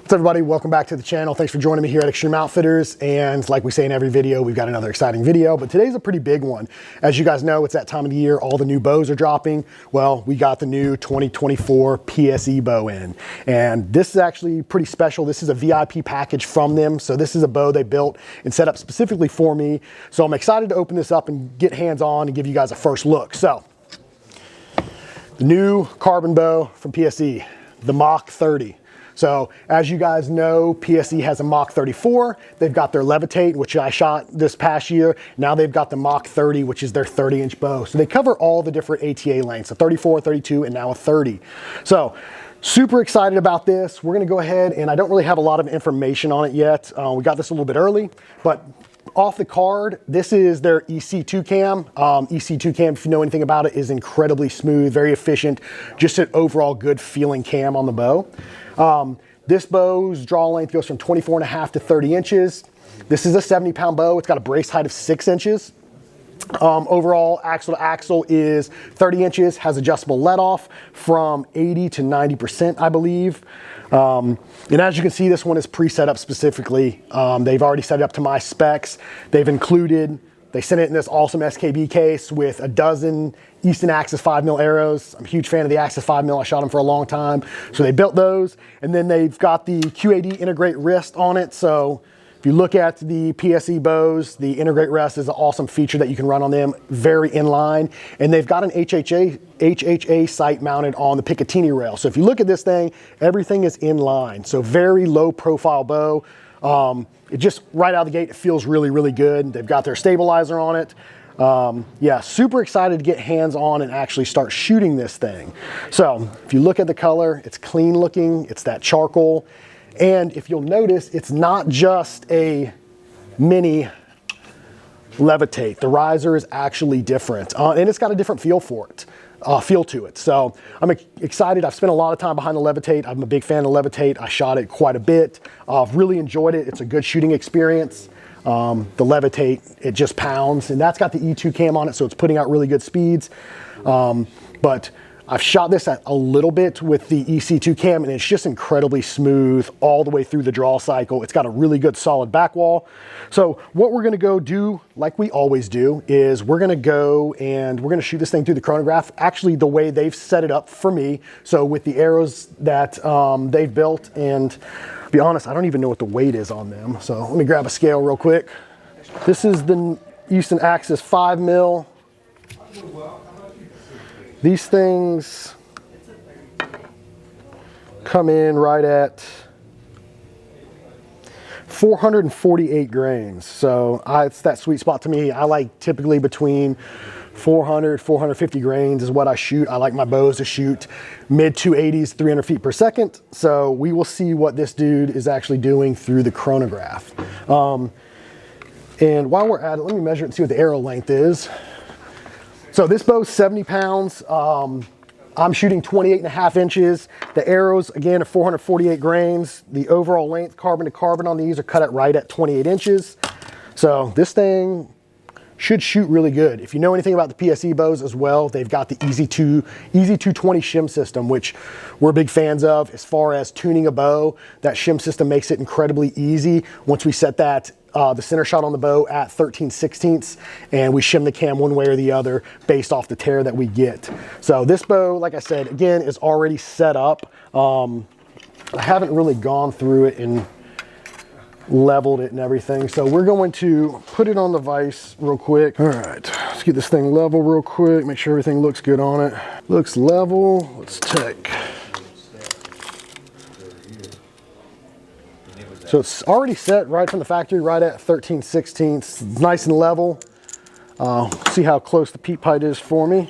What's up, everybody? Welcome back to the channel. Thanks for joining me here at Extreme Outfitters. And like we say in every video, we've got another exciting video, but today's a pretty big one. As you guys know, it's that time of the year, all the new bows are dropping. Well, we got the new 2024 PSE bow in, and this is actually pretty special. This is a VIP package from them. So this is a bow they built and set up specifically for me. So I'm excited to open this up and get hands-on and give you guys a first look. So the new carbon bow from PSE, the Mach 30. So as you guys know, PSE has a Mach 34. They've got their Levitate, which I shot this past year. Now they've got the Mach 30, which is their 30-inch bow. So they cover all the different ATA lengths, a 34, 32, and now a 30. So super excited about this. We're gonna go ahead, and I don't really have a lot of information on it yet. We got this a little bit early, but off the card, this is their EC2 cam. EC2 cam, if you know anything about it, is incredibly smooth, very efficient, just an overall good feeling cam on the bow. This bow's draw length goes from 24.5 to 30 inches. This is a 70-pound bow. It's got a brace height of 6 inches. Overall, axle to axle is 30 inches, has adjustable let off from 80 to 90%, I believe. And as you can see, this one is pre-set up specifically. They've already set it up to my specs. They sent it in this awesome SKB case with a dozen Easton Axis 5mm arrows. I'm a huge fan of the Axis 5mm. I shot them for a long time. So they built those, and then they've got the QAD Integrate Wrist on it. So if you look at the PSE bows, the Integrate Wrist is an awesome feature that you can run on them, very inline. And they've got an HHA sight mounted on the Picatinny rail. So if you look at this thing, everything is in line. So very low profile bow. It just right out of the gate, it feels really, really good. They've got their stabilizer on it. Yeah, super excited to get hands on and actually start shooting this thing. So if you look at the color, it's clean looking, it's that charcoal. And if you'll notice, it's not just a mini Levitate. The riser is actually different, and it's got a different feel to it. So I'm excited. I've spent a lot of time behind the Levitate. I'm a big fan of Levitate. I shot it quite a bit. Really enjoyed it. It's a good shooting experience. The Levitate, it just pounds, and that's got the E2 cam on it, so it's putting out really good speeds. But I've shot this at a little bit with the EC2 cam, and it's just incredibly smooth all the way through the draw cycle. It's got a really good solid back wall. So what we're gonna go do, like we always do, is we're gonna go and we're gonna shoot this thing through the chronograph, actually the way they've set it up for me. So with the arrows that they've built, and to be honest, I don't even know what the weight is on them. So let me grab a scale real quick. This is the Easton Axis 5mm. These things come in right at 448 grains. So it's that sweet spot to me. I like typically between 400, 450 grains is what I shoot. I like my bows to shoot mid 280s, 300 feet per second. So we will see what this dude is actually doing through the chronograph. And while we're at it, let me measure it and see what the arrow length is. So this bow's 70 pounds. I'm shooting 28.5 inches. The arrows, again, are 448 grains. The overall length, carbon to carbon on these, are cut at right at 28 inches. So this thing should shoot really good. If you know anything about the PSE bows as well, they've got the Easy 220 shim system, which we're big fans of as far as tuning a bow. That shim system makes it incredibly easy. Once we set that the center shot on the bow at 13/16, and we shim the cam one way or the other based off the tear that we get. So this bow, like I said, again, is already set up. I haven't really gone through it and leveled it and everything. So we're going to put it on the vise real quick. All right, let's get this thing level real quick, make sure everything looks good on it. Looks level. Let's check. So it's already set right from the factory, right at 13/16. It's nice and level. See how close the peep height is for me.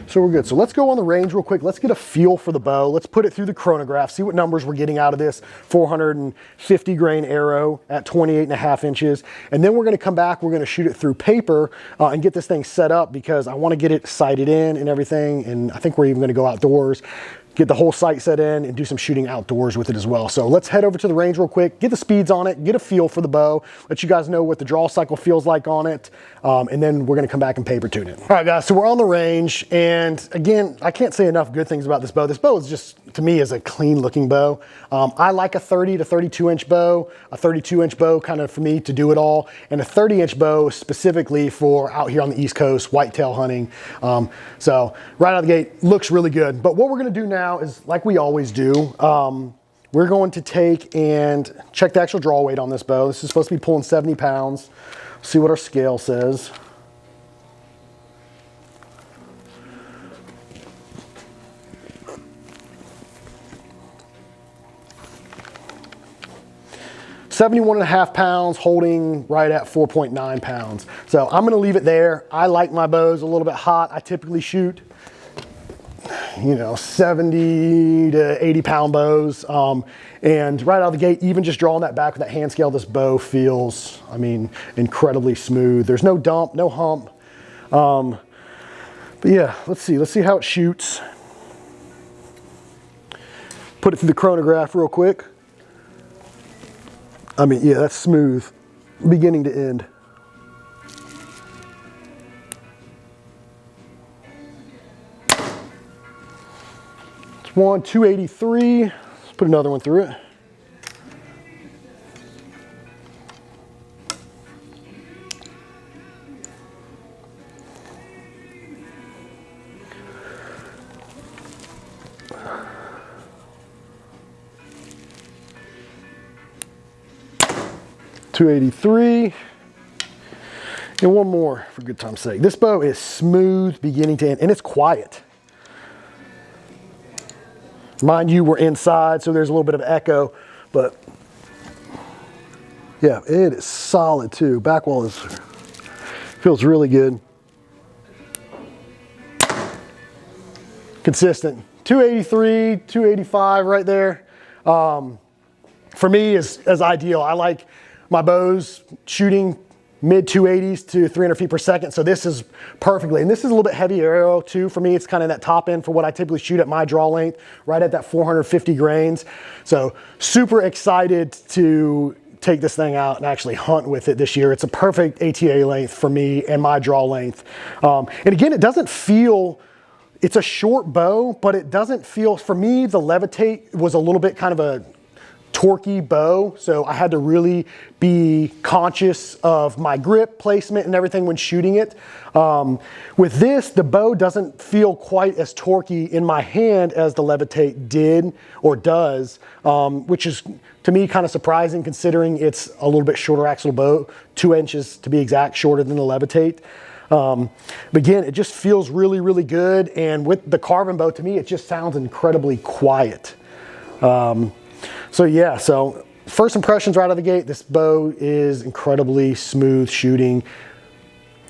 So we're good. So let's go on the range real quick. Let's get a feel for the bow. Let's put it through the chronograph, see what numbers we're getting out of this 450 grain arrow at 28.5 inches. And then we're gonna come back, we're gonna shoot it through paper and get this thing set up, because I wanna get it sighted in and everything. And I think we're even gonna go outdoors. get the whole sight set in and do some shooting outdoors with it as well. So let's head over to the range real quick, get the speeds on it, get a feel for the bow, let you guys know what the draw cycle feels like on it, and then we're gonna come back and paper tune it. All right guys, so we're on the range, and again, I can't say enough good things about this bow. This bow is just, to me, is a clean looking bow. I like a 30 to 32 inch bow, a 32 inch bow kind of for me to do it all, and a 30 inch bow specifically for out here on the East Coast, whitetail hunting. So right out of the gate, looks really good. But what we're gonna do now is, like we always do, we're going to take and check the actual draw weight on this bow. This is supposed to be pulling 70 pounds. See what our scale says. £71.5 pounds, holding right at 4.9 pounds. So I'm gonna leave it there. I like my bows a little bit hot. I typically shoot, you know, 70 to 80 pound bows. And right out of the gate, even just drawing that back with that hand scale, this bow feels, I mean, incredibly smooth. There's no dump, no hump. But yeah, let's see how it shoots. Put it through the chronograph real quick. I mean, yeah, that's smooth, beginning to end. It's 283. Let's put another one through it. .283, and one more for good time's sake. This bow is smooth beginning to end, and it's quiet. Mind you, we're inside, so there's a little bit of echo, but yeah, it is solid too. Back wall feels really good. Consistent. 283, 285 right there. For me is ideal. I like my bows shooting mid 280s to 300 feet per second. So this is perfectly, and this is a little bit heavy arrow too. For me, it's kind of that top end for what I typically shoot at my draw length, right at that 450 grains. So super excited to take this thing out and actually hunt with it this year. It's a perfect ATA length for me and my draw length. And again, it doesn't feel, it's a short bow, but it doesn't feel, for me, the Levitate was a little bit kind of a torquey bow, so I had to really be conscious of my grip placement and everything when shooting it. With this, the bow doesn't feel quite as torquey in my hand as the Levitate did or does, which is to me kind of surprising considering it's a little bit shorter axle bow, 2 inches to be exact, shorter than the Levitate. But again, it just feels really, really good, and with the carbon bow, to me, it just sounds incredibly quiet. So yeah, so first impressions right out of the gate, this bow is incredibly smooth shooting.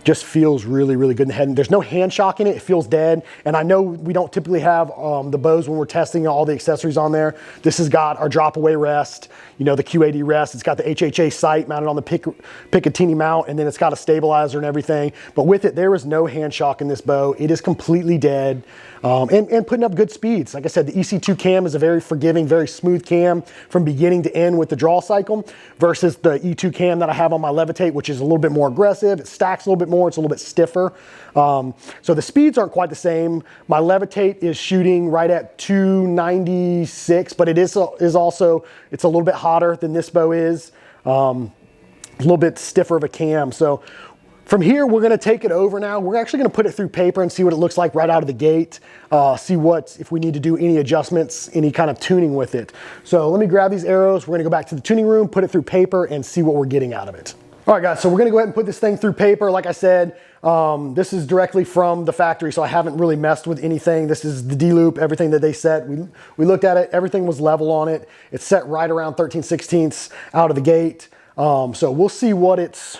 Just feels really, really good in the head. And there's no hand shock in it. It feels dead. And I know we don't typically have the bows when we're testing all the accessories on there. This has got our drop away rest, you know, the Q80 rest. It's got the HHA sight mounted on the Picatinny mount, and then it's got a stabilizer and everything. But with it, there is no hand shock in this bow. It is completely dead. And putting up good speeds. Like I said, the EC2 cam is a very forgiving, very smooth cam from beginning to end with the draw cycle versus the E2 cam that I have on my Levitate, which is a little bit more aggressive. It stacks a little bit more. It's a little bit stiffer. So the speeds aren't quite the same. My Levitate is shooting right at 296, but it is also, it's a little bit hotter than this bow is. A little bit stiffer of a cam. So from here, we're gonna take it over now. We're actually gonna put it through paper and see what it looks like right out of the gate. See if we need to do any adjustments, any kind of tuning with it. So let me grab these arrows. We're gonna go back to the tuning room, put it through paper, and see what we're getting out of it. All right, guys, so we're gonna go ahead and put this thing through paper. Like I said, this is directly from the factory, so I haven't really messed with anything. This is the D-loop, everything that they set. We looked at it, everything was level on it. It's set right around 13/16 out of the gate. So we'll see what it's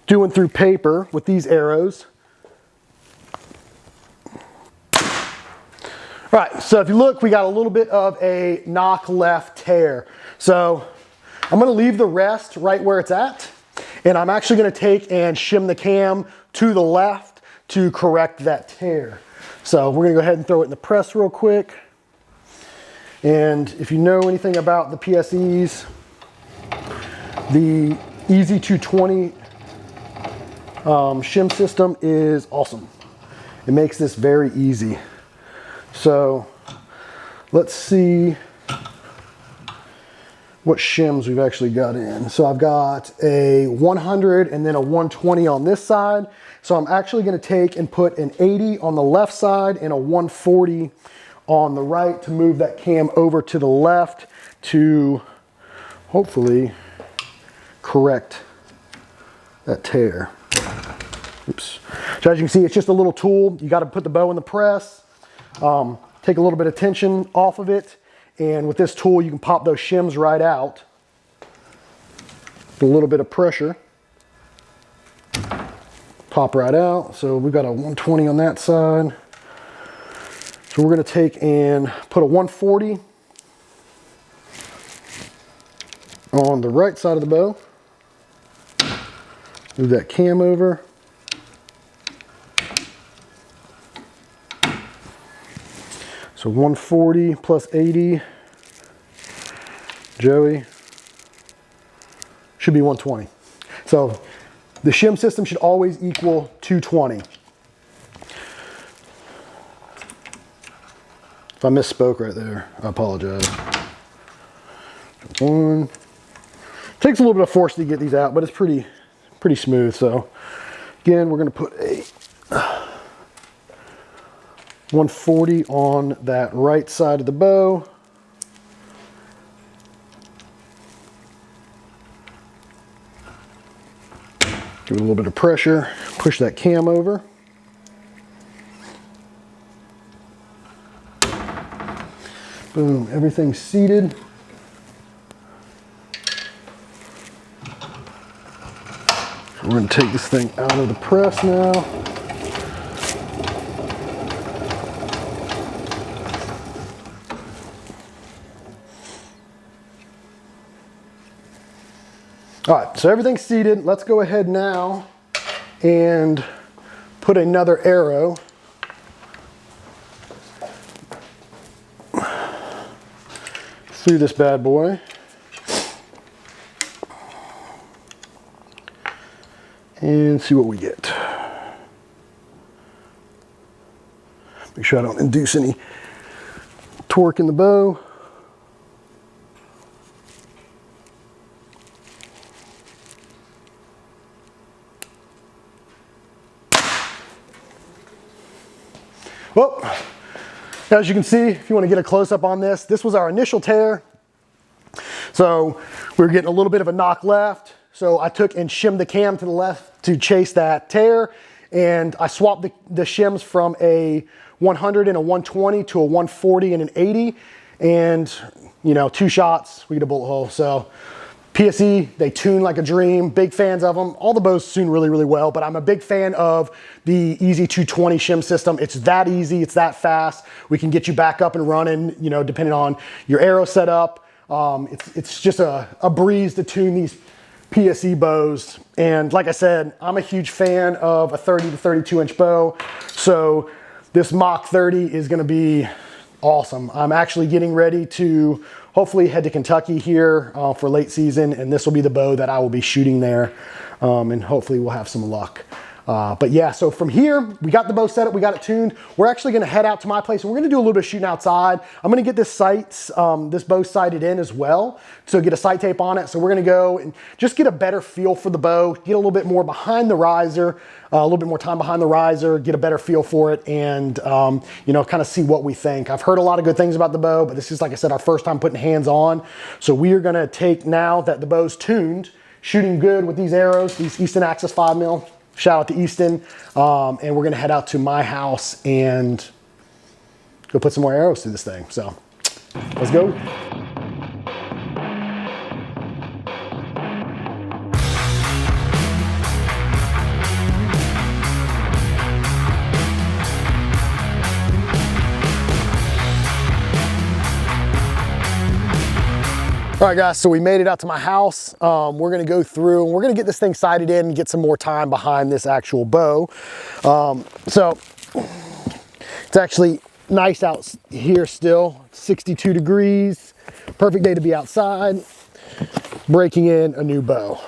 doing through paper with these arrows. All right, so if you look, we got a little bit of a knock left tear. So I'm gonna leave the rest right where it's at, and I'm actually gonna take and shim the cam to the left to correct that tear. So we're gonna go ahead and throw it in the press real quick. And if you know anything about the PSEs, the Easy 220 shim system is awesome. It makes this very easy. So let's see what shims we've actually got in. So I've got a 100 and then a 120 on this side. So I'm actually gonna take and put an 80 on the left side and a 140 on the right to move that cam over to the left to hopefully correct that tear. Oops. So as you can see, it's just a little tool. You got to put the bow in the press, take a little bit of tension off of it, and with this tool you can pop those shims right out with a little bit of pressure. Pop right out. So we've got a 120 on that side. So we're going to take and put a 140 on the right side of the bow. Move that cam over. So 140 plus 80, Joey, should be 120. So the shim system should always equal 220. If I misspoke right there, I apologize. One. Takes a little bit of force to get these out, but it's pretty smooth. So again, we're gonna put a 140 on that right side of the bow. Give it a little bit of pressure, push that cam over. Boom, everything's seated. We're going to take this thing out of the press now. All right, so everything's seated. Let's go ahead now and put another arrow through this bad boy. And see what we get. Make sure I don't induce any torque in the bow. Well, as you can see, if you want to get a close-up on this, this was our initial tear. So we were getting a little bit of a knock left. So I took and shimmed the cam to the left to chase that tear. And I swapped the shims from a 100 and a 120 to a 140 and an 80. And, you know, 2 shots, we get a bullet hole. So PSE, they tune like a dream. Big fans of them. All the bows tune really, really well, but I'm a big fan of the Easy 220 shim system. It's that easy, it's that fast. We can get you back up and running, you know, depending on your arrow setup. It's just a breeze to tune these PSE bows. And like I said, I'm a huge fan of a 30 to 32 inch bow. So this Mach 30 is gonna be awesome. I'm actually getting ready to hopefully head to Kentucky here for late season, and this will be the bow that I will be shooting there, and hopefully we'll have some luck. But yeah, so from here, we got the bow set up, we got it tuned. We're actually gonna head out to my place and we're gonna do a little bit of shooting outside. I'm gonna get this this bow sighted in as well, so get a sight tape on it. So we're gonna go and just get a better feel for the bow, get a little bit more behind the riser, a little bit more time behind the riser, get a better feel for it, and you know, kind of see what we think. I've heard a lot of good things about the bow, but this is, like I said, our first time putting hands on. So we are gonna take, now that the bow's tuned, shooting good with these arrows, these Easton Axis 5mm. Shout out to Easton. And we're gonna head out to my house and go put some more arrows through this thing. So let's go. All right guys, so we made it out to my house. We're gonna go through and we're gonna get this thing sighted in and get some more time behind this actual bow. So It's actually nice out here still, 62 degrees. Perfect day to be outside, breaking in a new bow.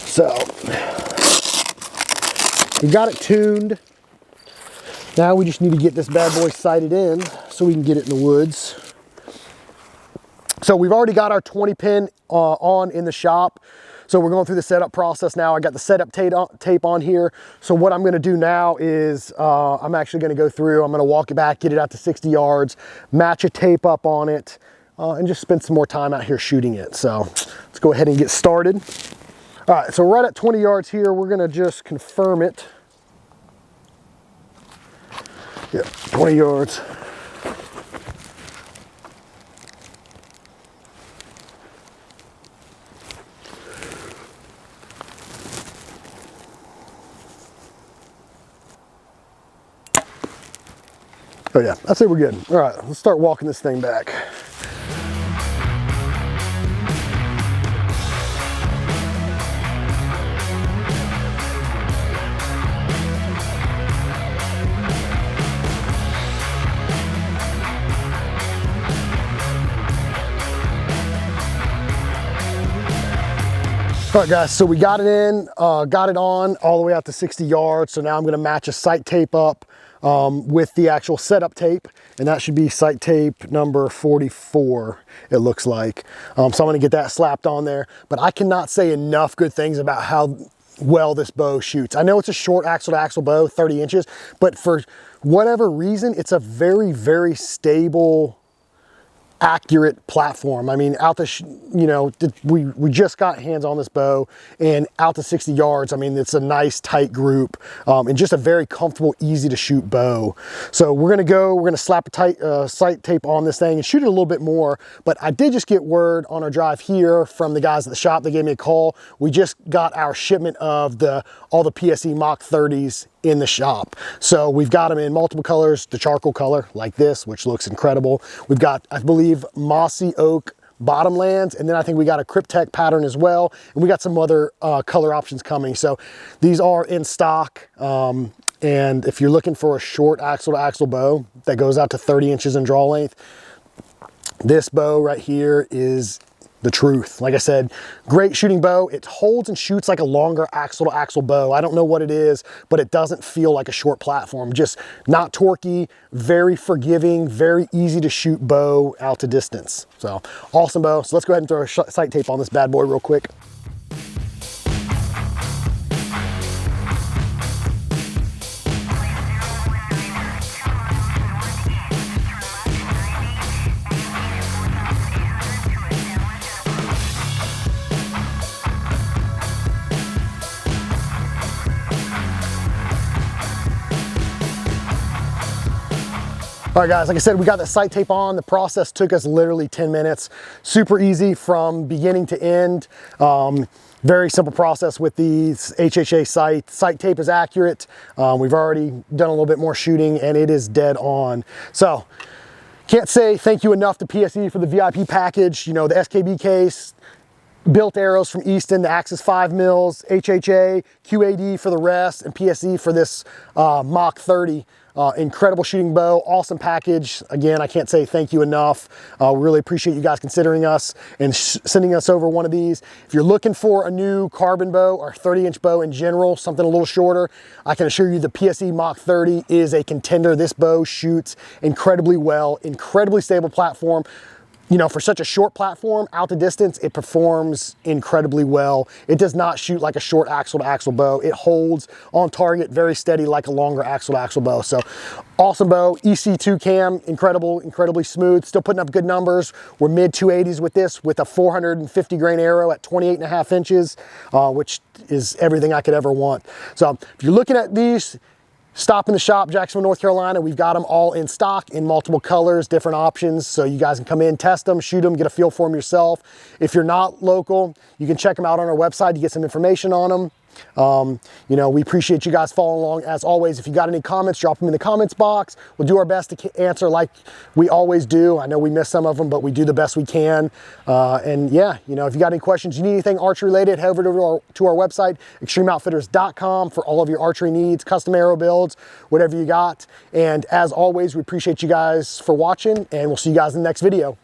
So we got it tuned. Now we just need to get this bad boy sighted in so we can get it in the woods. So we've already got our 20 pin on in the shop. So we're going through the setup process now. I got the setup tape on here. So what I'm going to do now is I'm actually going to go through, I'm going to walk it back, get it out to 60 yards, match a tape up on it, and just spend some more time out here shooting it. So let's go ahead and get started. All right, so right at 20 yards here, we're going to just confirm it. Yeah, 20 yards. Oh yeah, I'd say we're good. All right, let's start walking this thing back. All right guys, so we got it in, got it on all the way out to 60 yards. So now I'm gonna match a sight tape up with the actual setup tape, and that should be sight tape number 44, it looks like. So I'm gonna get that slapped on there, but I cannot say enough good things about how well this bow shoots. I know it's a short axle to axle bow, 30 inches, but for whatever reason, it's a very, very stable, accurate platform. I mean, out the, you know, we just got hands on this bow, and out to 60 yards, I mean, it's a nice tight group, and just a very comfortable, easy to shoot bow. So we're gonna slap a tight sight tape on this thing and shoot it a little bit more. But I did just get word on our drive here from the guys at the shop. They gave me a call. We just got our shipment of all the PSE Mach 30s in the shop. So we've got them in multiple colors, the charcoal color like this, which looks incredible. We've got, I believe, mossy oak bottomlands, and then I think we got a Cryptek pattern as well, and we got some other color options coming. So these are in stock, and if you're looking for a short axle to axle bow that goes out to 30 inches in draw length, this bow right here is the truth. Like I said, great shooting bow. It holds and shoots like a longer axle to axle bow. I don't know what it is, but it doesn't feel like a short platform. Just not torquey, very forgiving, very easy to shoot bow out to distance. So awesome bow. So let's go ahead and throw a sight tape on this bad boy real quick. All right guys, like I said, we got that sight tape on. The process took us literally 10 minutes. Super easy from beginning to end. Very simple process with these HHA sight. Sight tape is accurate. We've already done a little bit more shooting, and it is dead on. So can't say thank you enough to PSE for the VIP package. You know, the SKB case, built arrows from Easton, the Axis 5 mils, HHA, QAD for the rest, and PSE for this Mach 30. Incredible shooting bow, awesome package. Again, I can't say thank you enough. We really appreciate you guys considering us and sending us over one of these. If you're looking for a new carbon bow or 30-inch bow in general, something a little shorter, I can assure you the PSE Mach 30 is a contender. This bow shoots incredibly well, incredibly stable platform. You know, for such a short platform, out to distance, it performs incredibly well. It does not shoot like a short axle to axle bow. It holds on target very steady like a longer axle to axle bow. So awesome bow, EC2 cam, incredible, incredibly smooth, still putting up good numbers. We're mid 280s with this, with a 450 grain arrow at 28.5 inches, which is everything I could ever want. So if you're looking at these, stop in the shop, Jacksonville, North Carolina. We've got them all in stock in multiple colors, different options. So you guys can come in, test them, shoot them, get a feel for them yourself. If you're not local, you can check them out on our website to get some information on them. You know, we appreciate you guys following along. As always, if you got any comments, drop them in the comments box. We'll do our best to answer like we always do. I know we miss some of them, but we do the best we can. And yeah, you know, if you got any questions, you need anything archery related, head over to our website, extremeoutfitters.com, for all of your archery needs, custom arrow builds, whatever you got. And as always, we appreciate you guys for watching, and we'll see you guys in the next video.